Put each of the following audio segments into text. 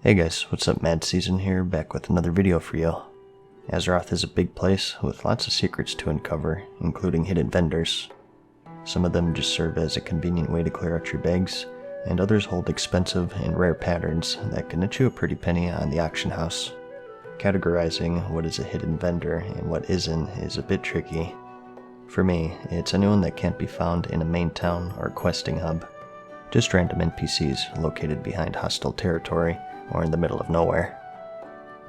Hey guys, what's up? MadSeason here, back with another video for you. Azeroth is a big place with lots of secrets to uncover, including hidden vendors. Some of them just serve as a convenient way to clear out your bags, and others hold expensive and rare patterns that can net you a pretty penny on the auction house. Categorizing what is a hidden vendor and what isn't is a bit tricky. For me, it's anyone that can't be found in a main town or questing hub. Just random NPCs located behind hostile territory or in the middle of nowhere.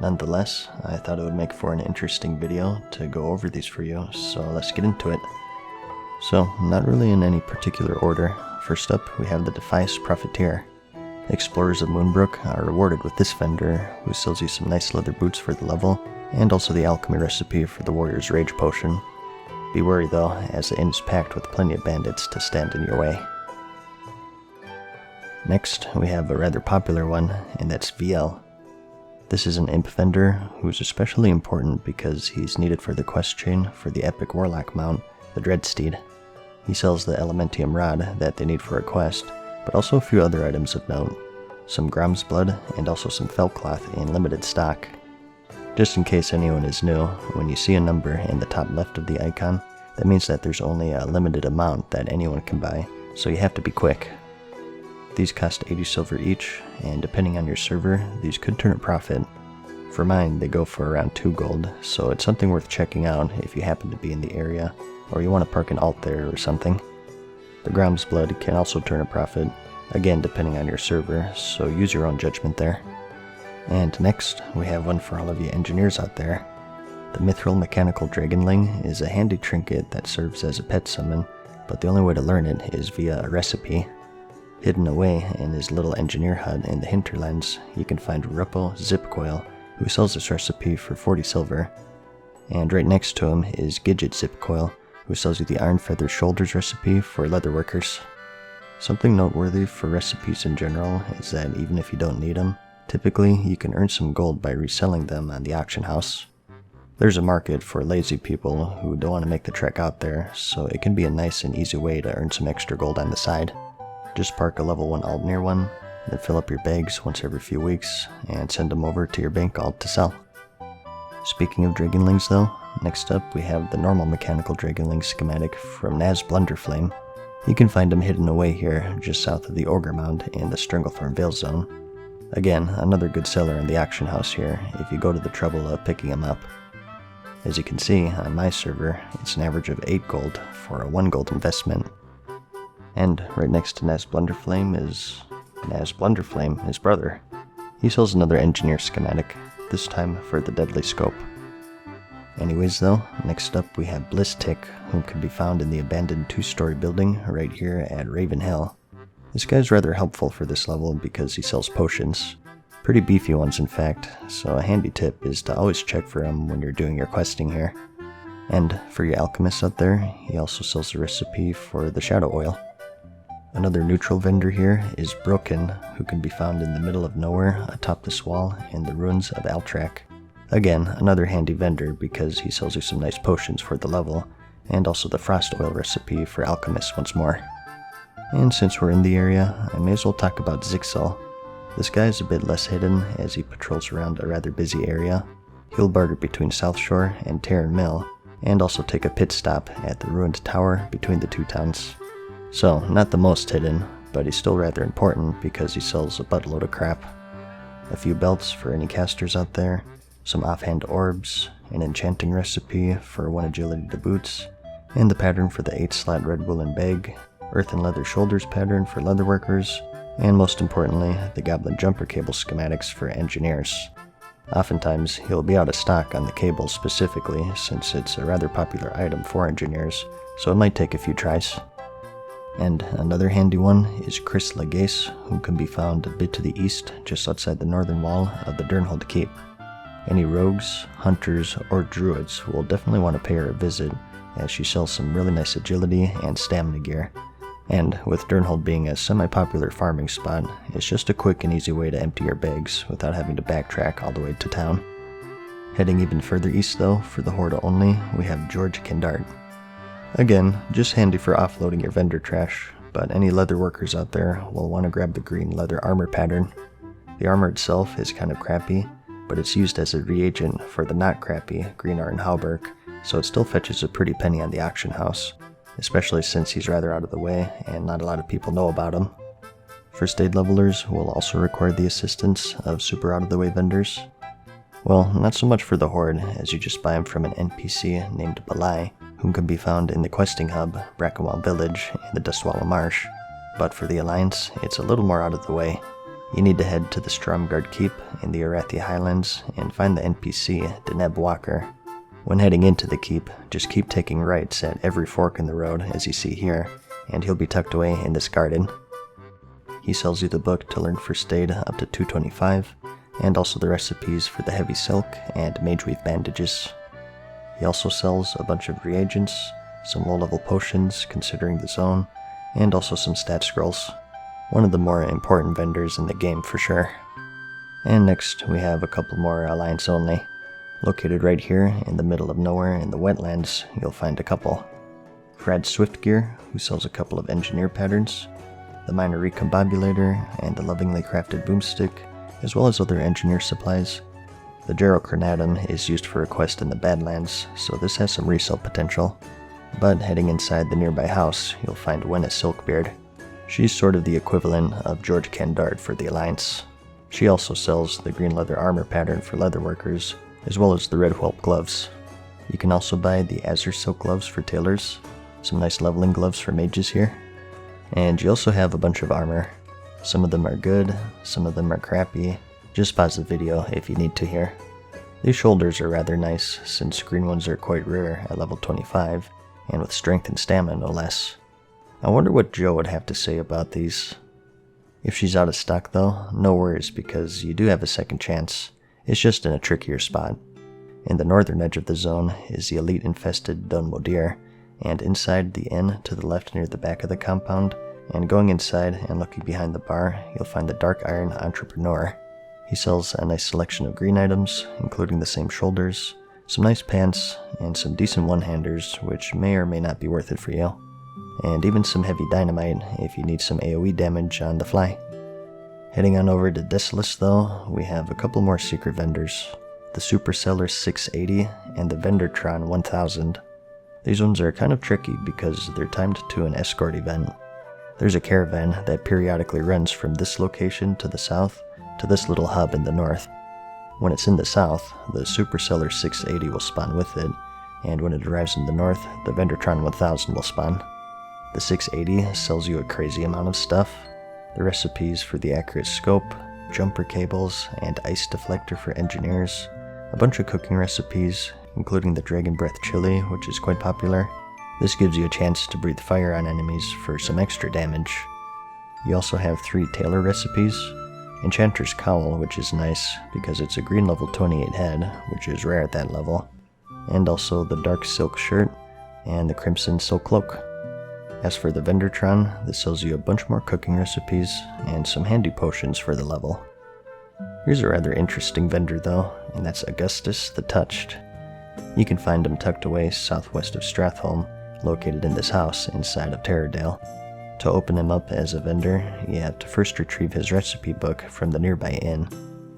Nonetheless, I thought it would make for an interesting video to go over these for you, so let's get into it. So, not really in any particular order. First up, we have the Defias Profiteer. Explorers of Moonbrook are rewarded with this vendor, who sells you some nice leather boots for the level, and also the alchemy recipe for the warrior's rage potion. Be wary though, as the inn is packed with plenty of bandits to stand in your way. Next, we have a rather popular one, and that's VL. This is an imp vendor who's especially important because he's needed for the quest chain for the epic warlock mount, the Dreadsteed. He sells the Elementium rod that they need for a quest, but also a few other items of note, some Grom's blood and also some felt cloth in limited stock. Just in case anyone is new, when you see a number in the top left of the icon, that means that there's only a limited amount that anyone can buy, so you have to be quick. These cost 80 silver each, and depending on your server, these could turn a profit. For mine, they go for around 2 gold, so it's something worth checking out if you happen to be in the area, or you want to park an alt there or something. The Grom's blood can also turn a profit, again depending on your server, so use your own judgment there. And next, we have one for all of you engineers out there. The Mithril Mechanical Dragonling is a handy trinket that serves as a pet summon, but the only way to learn it is via a recipe. Hidden away in his little engineer hut in the hinterlands, you can find Rupo Zipcoil, who sells this recipe for 40 silver. And right next to him is Gidget Zipcoil, who sells you the Iron Feather Shoulders recipe for leatherworkers. Something noteworthy for recipes in general is that even if you don't need them, typically you can earn some gold by reselling them on the auction house. There's a market for lazy people who don't want to make the trek out there, so it can be a nice and easy way to earn some extra gold on the side. Just park a level 1 alt near one, then fill up your bags once every few weeks, and send them over to your bank alt to sell. Speaking of Dragonlings though, next up we have the normal mechanical Dragonling schematic from Naz Blunderflame. You can find them hidden away here, just south of the Ogre Mound in the Stranglethorn Vale zone. Again, another good seller in the auction house here, if you go to the trouble of picking them up. As you can see, on my server, it's an average of 8 gold for a 1 gold investment. And right next to Naz Blunderflame is Naz Blunderflame, his brother. He sells another engineer schematic, this time for the Deadly Scope. Anyways though, next up we have Blistick, who can be found in the abandoned 2-story building right here at Raven Hill. This guy's rather helpful for this level because he sells potions. Pretty beefy ones in fact, so a handy tip is to always check for him when you're doing your questing here. And for your alchemists out there, he also sells the recipe for the Shadow Oil. Another neutral vendor here is Broken, who can be found in the middle of nowhere atop this wall in the ruins of Altrak. Again, another handy vendor because he sells you some nice potions for the level, and also the Frost Oil recipe for alchemists once more. And since we're in the area, I may as well talk about Zixel. This guy is a bit less hidden as he patrols around a rather busy area. He'll barter between South Shore and Terran Mill, and also take a pit stop at the ruined tower between the two towns. So, not the most hidden, but he's still rather important because he sells a buttload of crap. A few belts for any casters out there, some offhand orbs, an enchanting recipe for 1 agility to boots, and the pattern for the 8-slot red woolen bag, earth and leather shoulders pattern for leatherworkers, and most importantly, the goblin jumper cable schematics for engineers. Oftentimes, he'll be out of stock on the cables specifically since it's a rather popular item for engineers, so it might take a few tries. And another handy one is Chris Legace, who can be found a bit to the east, just outside the northern wall of the Durnhold Keep. Any rogues, hunters, or druids will definitely want to pay her a visit, as she sells some really nice agility and stamina gear. And with Durnhold being a semi-popular farming spot, it's just a quick and easy way to empty your bags without having to backtrack all the way to town. Heading even further east though, for the Horde only, we have George Candarte. Again, just handy for offloading your vendor trash, but any leather workers out there will want to grab the green leather armor pattern. The armor itself is kind of crappy, but it's used as a reagent for the not crappy Green Iron Hauberk, so it still fetches a pretty penny on the auction house, especially since he's rather out of the way and not a lot of people know about him. First aid levelers will also require the assistance of super out of the way vendors. Well, not so much for the Horde, as you just buy them from an NPC named Balai, whom can be found in the questing hub, Brackenwell Village, in the Dustwallow Marsh. But for the Alliance, it's a little more out of the way. You need to head to the Stromgard Keep in the Arathi Highlands and find the NPC Deneb Walker. When heading into the keep, just keep taking rights at every fork in the road, as you see here, and he'll be tucked away in this garden. He sells you the book to learn first aid up to 225, and also the recipes for the heavy silk and mageweave bandages. He also sells a bunch of reagents, some low-level potions considering the zone, and also some stat scrolls. One of the more important vendors in the game for sure. And next we have a couple more Alliance only. Located right here in the middle of nowhere in the wetlands, you'll find a couple. Fradd Swiftgear, who sells a couple of engineer patterns, the minor recombobulator, and the lovingly crafted boomstick, as well as other engineer supplies. The Gerochronatum is used for a quest in the Badlands, so this has some resale potential. But heading inside the nearby house, you'll find Wenna Silkbeard. She's sort of the equivalent of George Candarte for the Alliance. She also sells the green leather armor pattern for leatherworkers, as well as the red whelp gloves. You can also buy the azure silk gloves for tailors, some nice leveling gloves for mages here, and you also have a bunch of armor. Some of them are good, some of them are crappy. Just pause the video if you need to here. These shoulders are rather nice, since green ones are quite rare at level 25, and with strength and stamina no less. I wonder what Joe would have to say about these. If she's out of stock though, no worries because you do have a second chance. It's just in a trickier spot. In the northern edge of the zone is the elite infested Dun Modir, and inside the inn to the left near the back of the compound, and going inside and looking behind the bar, you'll find the Dark Iron Entrepreneur. He sells a nice selection of green items, including the same shoulders, some nice pants, and some decent one-handers, which may or may not be worth it for you. And even some heavy dynamite if you need some AoE damage on the fly. Heading on over to Desolus though, we have a couple more secret vendors. The Superseller 680 and the Vendortron 1000. These ones are kind of tricky because they're timed to an escort event. There's a caravan that periodically runs from this location to the south to this little hub in the north. When it's in the south, the Superseller 680 will spawn with it, and when it arrives in the north, the Vendortron 1000 will spawn. The 680 sells you a crazy amount of stuff. The recipes for the accurate scope, jumper cables, and ice deflector for engineers, a bunch of cooking recipes, including the Dragon Breath chili, which is quite popular. This gives you a chance to breathe fire on enemies for some extra damage. You also have 3 tailor recipes, Enchanter's Cowl, which is nice because it's a green level 28 head, which is rare at that level, and also the Dark Silk Shirt and the Crimson Silk Cloak. As for the Vendortron, this sells you a bunch more cooking recipes and some handy potions for the level. Here's a rather interesting vendor though, and that's Augustus the Touched. You can find him tucked away southwest of Stratholme, located in this house inside of Terrordale. To open him up as a vendor, you have to first retrieve his recipe book from the nearby inn.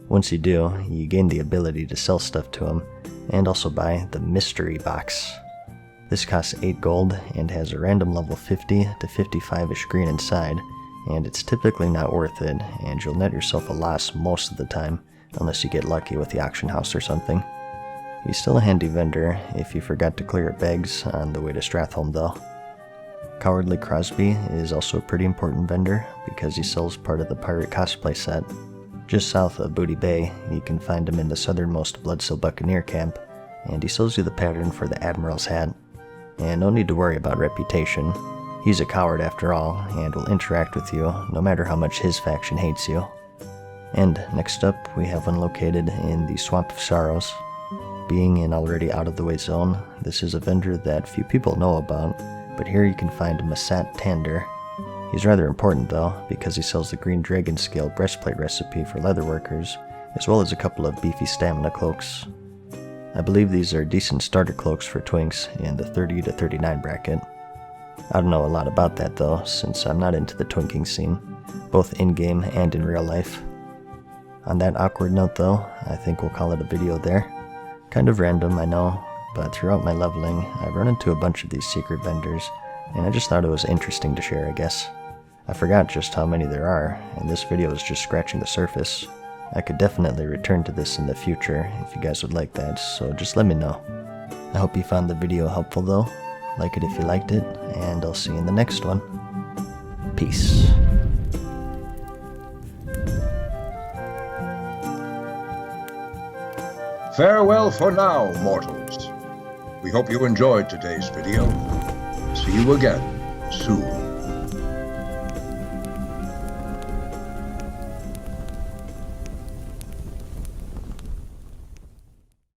Once you do, you gain the ability to sell stuff to him, and also buy the Mystery Box. This costs 8 gold and has a random level 50 to 55ish green inside, and it's typically not worth it, and you'll net yourself a loss most of the time, unless you get lucky with the auction house or something. He's still a handy vendor if you forgot to clear your bags on the way to Stratholme though. Cowardly Crosby is also a pretty important vendor because he sells part of the pirate cosplay set. Just south of Booty Bay, you can find him in the southernmost Bloodsill Buccaneer camp, and he sells you the pattern for the Admiral's hat. And no need to worry about reputation. He's a coward after all, and will interact with you no matter how much his faction hates you. And next up, we have one located in the Swamp of Sorrows. Being an already out-of-the-way zone, this is a vendor that few people know about, but here you can find Masat T'andr. He's rather important though, because he sells the Green Dragon Scale breastplate recipe for leatherworkers, as well as a couple of beefy stamina cloaks. I believe these are decent starter cloaks for twinks in the 30 to 39 bracket. I don't know a lot about that though, since I'm not into the twinking scene, both in-game and in real life. On that awkward note though, I think we'll call it a video there. Kind of random, I know, but throughout my leveling, I've run into a bunch of these secret vendors, and I just thought it was interesting to share, I guess. I forgot just how many there are, and this video is just scratching the surface. I could definitely return to this in the future if you guys would like that, so just let me know. I hope you found the video helpful though. Like it if you liked it, and I'll see you in the next one. Peace. Farewell for now, mortals. We hope you enjoyed today's video. See you again soon.